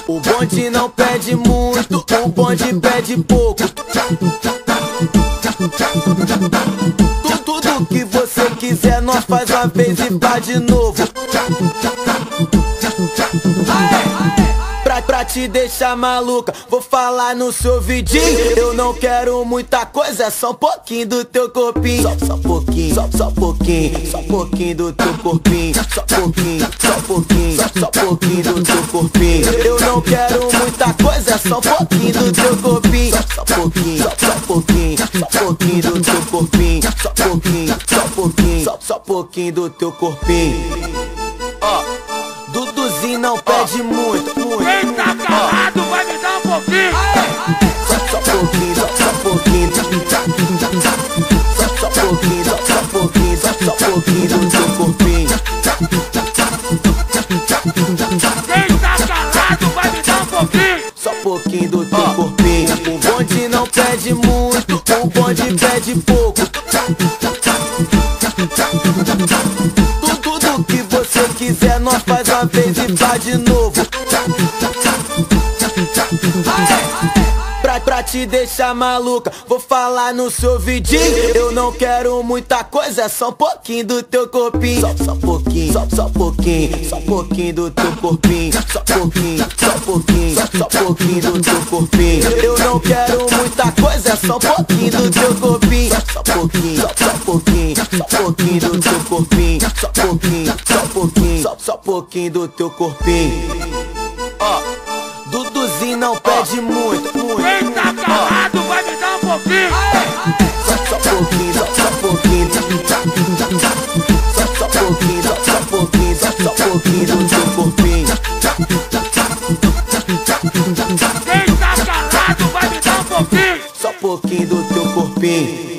O bonde não pede muito, o bonde pede pouco. Tudo que você quiser, nós faz uma vez e vai de novo. Pra te deixar maluca, vou falar no seu vidinho. Eu não quero muita coisa, só um pouquinho do teu corpinho. Só pouquinho, só pouquinho, só pouquinho do teu corpinho. Só pouquinho, só pouquinho, só pouquinho do teu corpinho. Eu não quero muita coisa, só um pouquinho do teu corpinho. Só pouquinho, só pouquinho, só pouquinho do teu corpinho. Só pouquinho, só pouquinho, só pouquinho do teu corpinho. Duduzinho não pede muito, muito. Quem tá calado vai me dar um pouquinho. Só pouquinho, só pouquinho. Só pouquinho, só pouquinho, só pouquinho do teu corpinho. Quem tá calado vai me dar um pouquinho. Só pouquinho do teu corpinho. O bonde não pede muito, o bonde pede pouco. Tudo que você quiser, nós faz uma vez e vai de novo. Pra te deixar maluca, vou falar no seu vidinho. Eu não quero muita coisa, só um pouquinho do teu corpinho. Só pouquinho, só pouquinho, só pouquinho do teu corpinho. Só pouquinho, só pouquinho, só pouquinho do teu corpinho. Eu não quero muita coisa, só um pouquinho do teu corpinho. Só pouquinho, só pouquinho, só pouquinho do teu corpinho. Só pouquinho, só pouquinho, só pouquinho do teu corpinho. Duduzinho não pede muito, muito. Quem tá calado vai me dar um pouquinho. Só pouquinho, só pouquinho. Só pouquinho, só pouquinho, só pouquinho do teu corpinho. Quem tá calado vai me dar um pouquinho. Só pouquinho do teu corpinho.